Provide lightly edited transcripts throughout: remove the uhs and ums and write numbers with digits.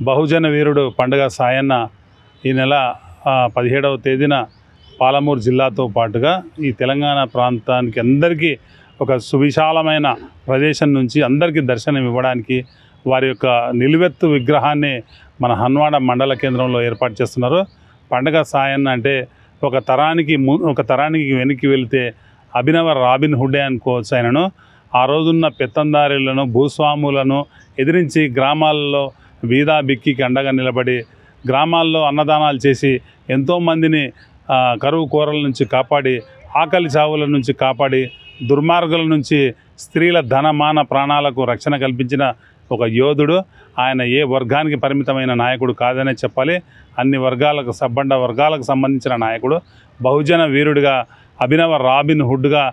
బహుజన వీరుడు పండుగ సాయన్న ఈ నెల 17వ తేదీన పాలమూరు జిల్లాతో పాటుగా ఈ తెలంగాణ ప్రాంతానికి అందరికీ ఒక సువిశాలమైన ప్రదేశం నుంచి అందరికీ దర్శనం ఇవ్వడానికి వారి యొక్క నిలువెత్తు విగ్రహాన్ని మన హన్వాడ మండల కేంద్రంలో ఏర్పాటు చేస్తున్నారు. పండుగ సాయన్న అంటే ఒక తరానికి వెనక్కి వెళితే అభినవ రాబిన్ హుడ్డే అనుకోవచ్చు. ఆయనను ఆ రోజున్న పెత్తందారులను భూస్వాములను ఎదిరించి గ్రామాల్లో బీదా బిక్కికి అండగా నిలబడి గ్రామాల్లో అన్నదానాలు చేసి ఎంతోమందిని కరువు కోరల నుంచి కాపాడి ఆకలి చావుల నుంచి కాపాడి దుర్మార్గుల నుంచి స్త్రీల ధనమాన ప్రాణాలకు రక్షణ కల్పించిన ఒక యోధుడు. ఆయన ఏ వర్గానికి పరిమితమైన నాయకుడు కాదనే చెప్పాలి. అన్ని వర్గాలకు సబ్బండ వర్గాలకు సంబంధించిన నాయకుడు, బహుజన వీరుడిగా అభినవ రాబిన్ హుడ్గా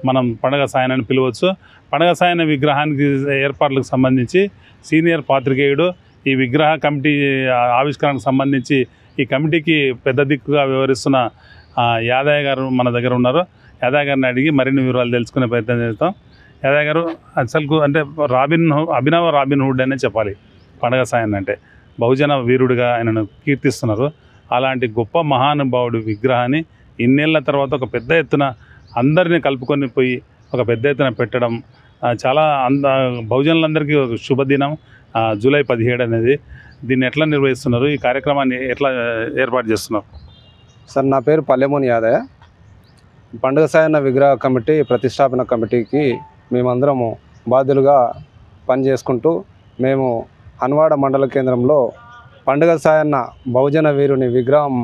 మనం పండుగ సాయనని పిలవచ్చు. పండుగ సాయన విగ్రహానికి ఏర్పాట్లకు సంబంధించి సీనియర్ పాత్రికేయుడు, ఈ విగ్రహ కమిటీ ఆవిష్కరణకు సంబంధించి ఈ కమిటీకి పెద్ద దిక్కుగా వ్యవహరిస్తున్న యాదయ్య గారు మన దగ్గర ఉన్నారు. యాదయ్య గారిని అడిగి మరిన్ని వివరాలు తెలుసుకునే ప్రయత్నం చేస్తాం. యాదయ్య గారు, అసలు అంటే అభినవ రాబిన్ హుడ్ అనే చెప్పాలి. పండుగ సాయన్న అంటే బహుజన వీరుడిగా ఆయనను కీర్తిస్తున్నారు. అలాంటి గొప్ప మహానుభావుడి విగ్రహాన్ని ఇన్నేళ్ల తర్వాత ఒక పెద్ద ఎత్తున అందరినీ కలుపుకొని పోయి ఒక పెద్ద ఎత్తున పెట్టడం చాలా బహుజనులందరికీ ఒక శుభదినం. జూలై 17 అనేది దీన్ని ఎట్లా నిర్వహిస్తున్నారు? ఈ కార్యక్రమాన్ని ఎట్లా ఏర్పాటు చేస్తున్నారు? సార్, నా పేరు పల్లెమూని యాదయ్య. పండుగ సాయన్న విగ్రహ కమిటీ ప్రతిష్టాపన కమిటీకి మేమందరము బాధ్యులుగా పనిచేసుకుంటూ మేము హన్వాడ మండల కేంద్రంలో పండుగ సాయన్న బహుజన వీరుని విగ్రహం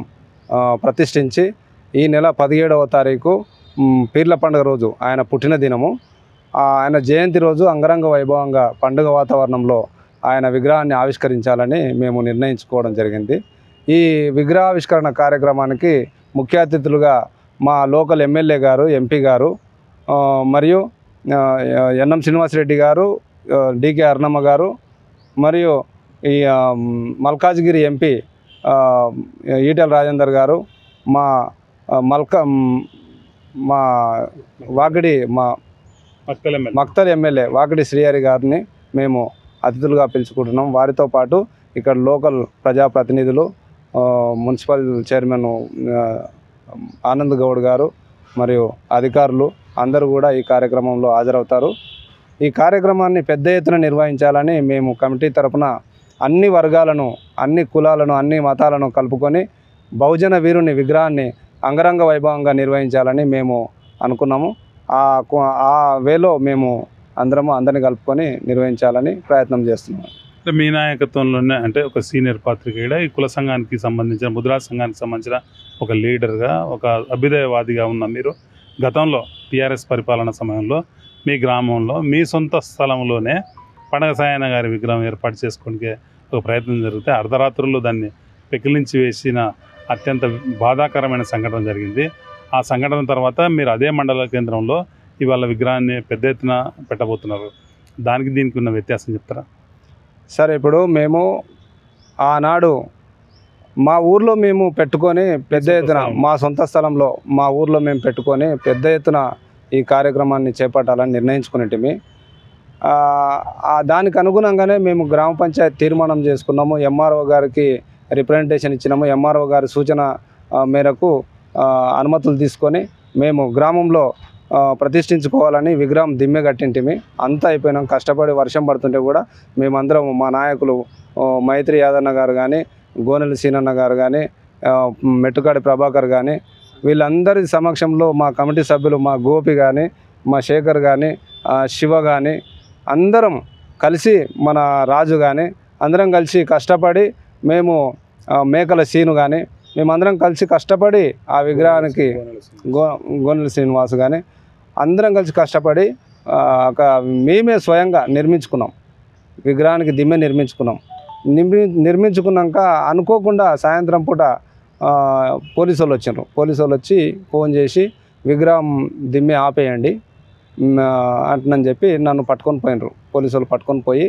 ప్రతిష్ఠించి ఈ నెల 17వ తారీఖు పీర్ల పండుగ రోజు ఆయన పుట్టిన దినము, ఆయన జయంతి రోజు అంగరంగ వైభవంగా పండుగ వాతావరణంలో ఆయన విగ్రహాన్ని ఆవిష్కరించాలని మేము నిర్ణయించుకోవడం జరిగింది. ఈ విగ్రహావిష్కరణ కార్యక్రమానికి ముఖ్య అతిథులుగా మా లోకల్ ఎమ్మెల్యే గారు, ఎంపీ గారు మరియు ఎన్ఎం శ్రీనివాసరెడ్డి గారు, డికే అర్ణమ్మ గారు మరియు ఈ మల్కాజ్గిరి ఎంపీ ఈటెల రాజేందర్ గారు, మా మక్తల్ ఎమ్మెల్యే వాకిడి శ్రీహరి గారిని మేము అతిథులుగా పిలుచుకుంటున్నాం. వారితో పాటు ఇక్కడ లోకల్ ప్రజాప్రతినిధులు, మున్సిపల్ చైర్మన్ ఆనంద్ గౌడ్ గారు మరియు అధికారులు అందరూ కూడా ఈ కార్యక్రమంలో హాజరవుతారు. ఈ కార్యక్రమాన్ని పెద్ద ఎత్తున నిర్వహించాలని మేము కమిటీ తరఫున అన్ని వర్గాలను, అన్ని కులాలను, అన్ని మతాలను కలుపుకొని బహుజన వీరుని విగ్రహాన్ని అంగరంగ వైభవంగా నిర్వహించాలని మేము అనుకున్నాము. ఆ వేలో మేము అందరిని కలుపుకొని నిర్వహించాలని ప్రయత్నం చేస్తున్నాము. అంటే మీ నాయకత్వంలోనే, అంటే ఒక సీనియర్ పాత్రికేయుడ, ఈ కుల సంఘానికి సంబంధించిన ముద్రా సంఘానికి సంబంధించిన ఒక లీడర్గా, ఒక అభ్యుదయవాదిగా ఉన్న మీరు గతంలో టీఆర్ఎస్ పరిపాలన సమయంలో మీ గ్రామంలో మీ సొంత స్థలంలోనే పండుగ సాయన్న గారి విగ్రహం ఏర్పాటు చేసుకోవడానికి ఒక ప్రయత్నం జరిగితే అర్ధరాత్రుల్లో దాన్ని పెకిలించి వేసిన అత్యంత బాధాకరమైన సంఘటన జరిగింది. ఆ సంఘటన తర్వాత మీరు అదే మండల కేంద్రంలో ఇవాళ విగ్రహాన్ని పెద్ద ఎత్తున పెట్టబోతున్నారు. దీనికి ఉన్న వ్యత్యాసం చెప్తారా? సార్, ఇప్పుడు మేము ఆనాడు మా ఊర్లో మేము పెట్టుకొని పెద్ద ఎత్తున, మా సొంత స్థలంలో మా ఊర్లో మేము పెట్టుకొని పెద్ద ఎత్తున ఈ కార్యక్రమాన్ని చేపట్టాలని నిర్ణయించుకునేటిమి. దానికి అనుగుణంగానే మేము గ్రామ పంచాయతీ తీర్మానం చేసుకున్నాము. ఎంఆర్ఓ గారికి రిప్రజెంటేషన్ ఇచ్చినాము. ఎంఆర్ఓ గారి సూచన మేరకు అనుమతులు తీసుకొని మేము గ్రామంలో ప్రతిష్ఠించుకోవాలని విగ్రహం దిమ్మె కట్టింటిమి. అంతా అయిపోయినాం. కష్టపడి వర్షం పడుతుంటే కూడా మేమందరం, మా నాయకులు మైత్రి యాదన్న గారు కానీ, గోనెల సీనన్న గారు కానీ, మెట్టుకాడి ప్రభాకర్ కానీ, వీళ్ళందరి సమక్షంలో మా కమిటీ సభ్యులు, మా గోపి కానీ, మా శేఖర్ కానీ, శివ కానీ, అందరం కలిసి, మన రాజు కానీ, అందరం కలిసి కష్టపడి మేము మేకల సీను కానీ, మేమందరం కలిసి కష్టపడి ఆ విగ్రహానికి, గోనెల శ్రీనివాసు కానీ అందరం కలిసి కష్టపడి మేమే స్వయంగా నిర్మించుకున్నాం. విగ్రహానికి దిమ్మె నిర్మించుకున్నాం. నిర్మించుకున్నాక అనుకోకుండా సాయంత్రం పూట పోలీసు వాళ్ళు వచ్చారు. పోలీసు వాళ్ళు వచ్చి ఫోన్ చేసి విగ్రహం దిమ్మె ఆపేయండి అంటున్నాను చెప్పి నన్ను పట్టుకొని పోయినరు. పోలీసు వాళ్ళు పట్టుకొని పోయి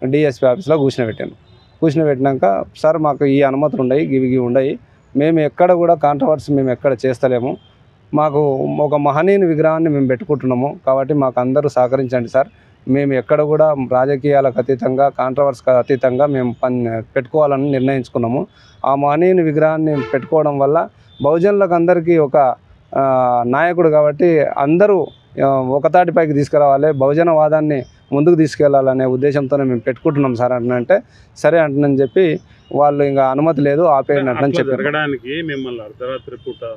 డిఎస్పీ ఆఫీస్లో కూర్చునిపెట్టినాక, సార్ మాకు ఈ అనుమతులు ఉన్నాయి, ఇవి ఉన్నాయి, మేము ఎక్కడ కూడా కాంట్రవర్సీ మేము ఎక్కడ చేస్తలేము, మాకు ఒక మహనీయుని విగ్రహాన్ని మేము పెట్టుకుంటున్నాము, కాబట్టి మాకు అందరూ సహకరించండి సార్, మేము ఎక్కడ కూడా రాజకీయాలకు అతీతంగా కాంట్రవర్సీకి అతీతంగా మేము పెట్టుకోవాలని నిర్ణయించుకున్నాము. ఆ మహనీయుని విగ్రహాన్ని పెట్టుకోవడం వల్ల బహుజనులకు అందరికీ ఒక నాయకుడు కాబట్టి అందరూ ఒకతాటిపైకి తీసుకురావాలి, బహుజన వాదాన్ని ముందుకు తీసుకెళ్లాలనే ఉద్దేశంతోనే మేము పెట్టుకుంటున్నాం సార్ అంటే సరే అంటున్నాను చెప్పి వాళ్ళు ఇంకా అనుమతి లేదు ఆపేయండి అంటున్నాను చెప్పి జరగడానికి మిమ్మల్ని అర్ధరాత్రి పూట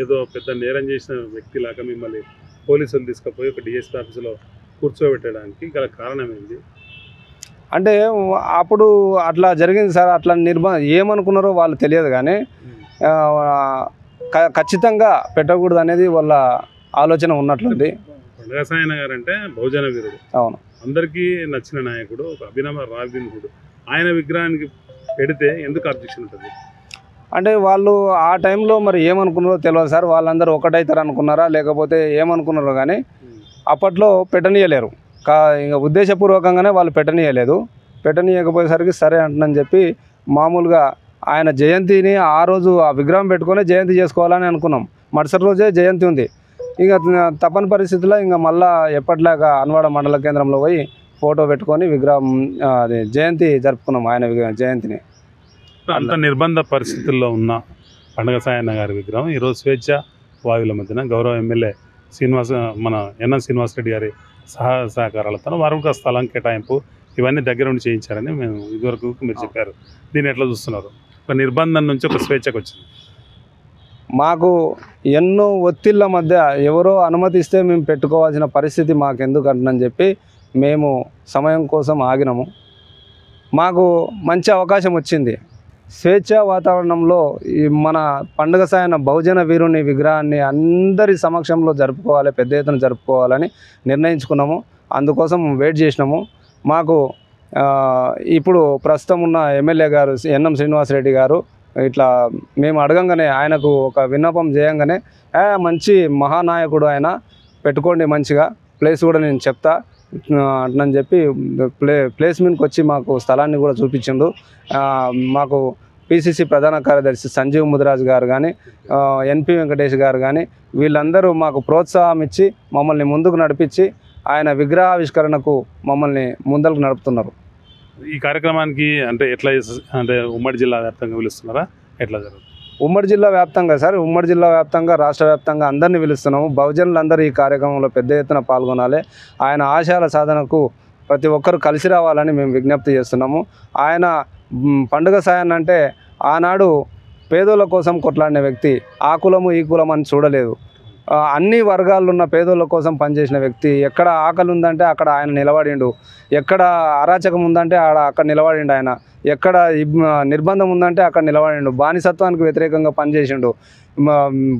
ఏదో పెద్ద నేరం చేసిన వ్యక్తిలాగా మిమ్మల్ని పోలీసులు తీసుకుపోయి ఒక డిఎస్పీ ఆఫీసులో కూర్చోబెట్టడానికి గల కారణం ఏంటి? అంటే అప్పుడు అట్లా జరిగింది సార్. అట్లా ఏమనుకున్నారో వాళ్ళు తెలియదు కానీ ఖచ్చితంగా పెట్టకూడదు అనేది వాళ్ళ ఆలోచన ఉన్నట్లుంది. పండుగ సాయన్న గారు అంటే బహుజన వీరుడు, అవును, అందరికీ నచ్చిన నాయకుడు, ఒక అభినవ రాజీనుడు. ఆయన విగ్రహానికి పెడితే ఎందుకు అబ్జెక్షన్ ఉంటుంది? అంటే వాళ్ళు ఆ టైంలో మరి ఏమనుకున్నారో తెలియదు సార్. వాళ్ళందరూ ఒకటైతారు అనుకున్నారా లేకపోతే ఏమనుకున్నారో కానీ అప్పట్లో పెట్టనీయలేరు. ఇంకా ఉద్దేశపూర్వకంగానే వాళ్ళు పెట్టనీయకపోయేసరికి సరే అంటున్నాను చెప్పి మామూలుగా ఆయన జయంతిని ఆ రోజు ఆ విగ్రహం పెట్టుకొని జయంతి చేసుకోవాలని అనుకున్నాం. మరుసటి రోజే జయంతి ఉంది. ఇక తప్పని పరిస్థితుల్లో ఇంకా మళ్ళీ ఎప్పటిలాగా అన్వాడ మండల కేంద్రంలో పోయి ఫోటో పెట్టుకొని విగ్రహం అది జయంతి జరుపుకున్నాం. ఆయన జయంతిని అంత నిర్బంధ పరిస్థితుల్లో ఉన్న పండుగ సాయన్న గారి విగ్రహం ఈరోజు స్వేచ్ఛ వాయువుల మధ్యన గౌరవ ఎమ్మెల్యే మన ఎన్ఎం శ్రీనివాసరెడ్డి గారి సహకారాలతో వారు స్థలం కేటాయింపు ఇవన్నీ దగ్గర ఉండి చేయించారని మేము ఇదివరకు మీరు చెప్పారు. దీన్ని ఎట్లా చూస్తున్నారు? ఒక నిర్బంధం నుంచి ఒక స్వేచ్ఛకు వచ్చింది. మాకు ఎన్నో ఒత్తిళ్ళ మధ్య ఎవరో అనుమతిస్తే మేము పెట్టుకోవాల్సిన పరిస్థితి మాకెందుకు అంటున్నాను చెప్పి మేము సమయం కోసం ఆగినాము. మాకు మంచి అవకాశం వచ్చింది. స్వేచ్ఛా వాతావరణంలో మన పండుగ సాయన్న బహుజన వీరుని విగ్రహాన్ని అందరి సమక్షంలో జరుపుకోవాలి, పెద్ద ఎత్తున జరుపుకోవాలని నిర్ణయించుకున్నాము. అందుకోసం వెయిట్ చేసినాము. మాకు ఇప్పుడు ప్రస్తుతం ఉన్న ఎమ్మెల్యే గారు ఎన్ఎం శ్రీనివాసరెడ్డి గారు ఇట్లా మేము అడగంగానే ఆయనకు ఒక విన్నపం చేయంగానే మంచి మహానాయకుడు ఆయన, పెట్టుకోండి మంచిగా, ప్లేస్ కూడా నేను చెప్తా అంటున్నాను చెప్పి ప్లేస్మెంట్కి వచ్చి మాకు స్థలాన్ని కూడా చూపించిండు. మాకు పిసిసి ప్రధాన కార్యదర్శి సంజీవ్ ముదిరాజ్ గారు కానీ ఎన్పి వెంకటేష్ గారు కానీ వీళ్ళందరూ మాకు ప్రోత్సాహం ఇచ్చి మమ్మల్ని ముందుకు నడిపించి ఆయన విగ్రహావిష్కరణకు మమ్మల్ని ముందరకు నడుపుతున్నారు. ఈ కార్యక్రమానికి అంటే ఎట్లా అంటే ఉమ్మడి జిల్లా వ్యాప్తంగా పిలుస్తున్నారా? ఎట్లా జరుగుతుంది? ఉమ్మడి జిల్లా వ్యాప్తంగా సార్, ఉమ్మడి జిల్లా వ్యాప్తంగా రాష్ట్ర వ్యాప్తంగా అందరినీ పిలుస్తున్నాము. బహుజనులందరూ ఈ కార్యక్రమంలో పెద్ద ఎత్తున పాల్గొనాలి. ఆయన ఆశయాల సాధనకు ప్రతి ఒక్కరు కలిసి రావాలని మేము విజ్ఞప్తి చేస్తున్నాము. ఆయన పండుగ సాయన్న అంటే ఆనాడు పేదోళ్ళ కోసం కొట్లాడిన వ్యక్తి, ఆ కులము ఈ కులం అని చూడలేదు. అన్ని వర్గాల్లో ఉన్న పేదోళ్ళ కోసం పనిచేసిన వ్యక్తి. ఎక్కడ ఆకలి ఉందంటే అక్కడ ఆయన నిలబడిండు, ఎక్కడ అరాచకం ఉందంటే అక్కడ నిలబడిండు ఆయన, ఎక్కడ నిర్బంధం ఉందంటే అక్కడ నిలబడిండు, బానిసత్వానికి వ్యతిరేకంగా పనిచేసిండు,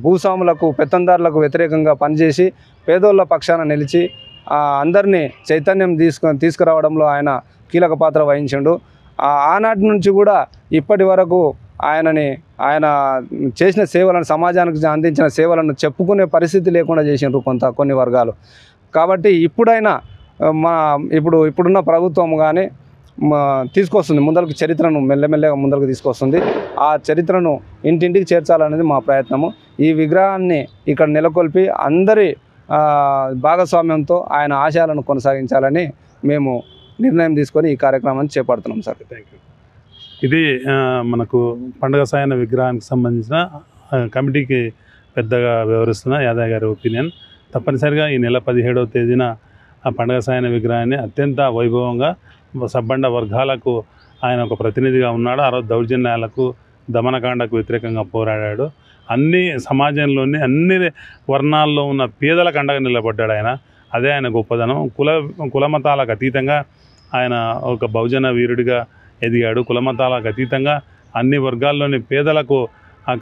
భూస్వాములకు పెత్తందారులకు వ్యతిరేకంగా పనిచేసి పేదోళ్ళ పక్షాన నిలిచి అందరినీ చైతన్యం తీసుకురావడంలో ఆయన కీలక పాత్ర వహించిండు. ఆనాటి నుంచి కూడా ఇప్పటి వరకు ఆయన చేసిన సేవలను, సమాజానికి అందించిన సేవలను చెప్పుకునే పరిస్థితి లేకుండా చేసిండ్రు కొన్ని వర్గాలు. కాబట్టి ఇప్పుడైనా ఇప్పుడున్న ప్రభుత్వం కానీ తీసుకొస్తుంది ముందరకు, చరిత్రను మెల్లమెల్లగా ముందరకు తీసుకొస్తుంది. ఆ చరిత్రను ఇంటింటికి చేర్చాలనేది మా ప్రయత్నము. ఈ విగ్రహాన్ని ఇక్కడ నెలకొల్పి అందరి భాగస్వామ్యంతో ఆయన ఆశయాలను కొనసాగించాలని మేము నిర్ణయం తీసుకొని ఈ కార్యక్రమాన్ని చేపడుతున్నాం సార్. Thank you. ఇది మనకు పండుగ సాయన్న విగ్రహానికి సంబంధించిన కమిటీకి పెద్దగా వివరిస్తున్న యాదయ్య గారి ఒపీనియన్. తప్పనిసరిగా ఈ నెల 17వ తేదీన ఆ పండుగ సాయన్న విగ్రహాన్ని అత్యంత వైభవంగా సబ్బండ వర్గాలకు ఆయన ఒక ప్రతినిధిగా ఉన్నాడు. ఆ రోజు దౌర్జన్యాలకు, దమనకాండకు వ్యతిరేకంగా పోరాడాడు. అన్ని సమాజంలోని అన్ని వర్ణాల్లో ఉన్న పేదలకు అండగా నిలబడ్డాడు ఆయన. అదే ఆయన గొప్పదనం. కులమతాలకు అతీతంగా ఆయన ఒక బహుజన వీరుడిగా ఎదిగాడు. కులమతాలకు అతీతంగా అన్ని వర్గాల్లోని పేదలకు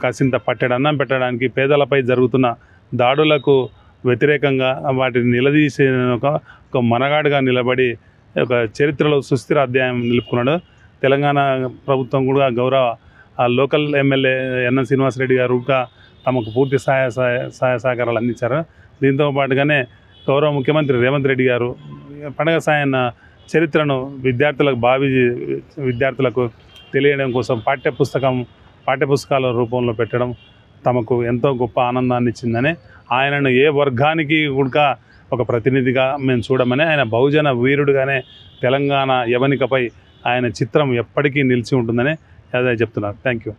కాసింత పట్టెడు అన్నం పెట్టడానికి, పేదలపై జరుగుతున్న దాడులకు వ్యతిరేకంగా వాటిని నిలదీసే ఒక మనగాడుగా నిలబడి ఒక చరిత్రలో సుస్థిర అధ్యాయం నిలుపుకున్నాడు. తెలంగాణ ప్రభుత్వం కూడా గౌరవ లోకల్ ఎమ్మెల్యే ఎన్ఎం శ్రీనివాసరెడ్డి గారు కూడా తమకు పూర్తి సహాయ సహకారాలు అందించారు. దీంతో పాటుగానే గౌరవ ముఖ్యమంత్రి రేవంత్ రెడ్డి గారు పండుగ సాయన్న చరిత్రను విద్యార్థులకు తెలియడం కోసం పాఠ్యపుస్తకాల రూపంలో పెట్టడం తమకు ఎంతో గొప్ప ఆనందాన్ని ఇచ్చిందని, ఆయనను ఏ వర్గానికి కూడా ఒక ప్రతినిధిగా మేము చూడమని, ఆయన బహుజన వీరుడుగానే తెలంగాణ యవనికపై ఆయన చిత్రం ఎప్పటికీ నిలిచి ఉంటుందని అదే చెప్తున్నారు. Thank you.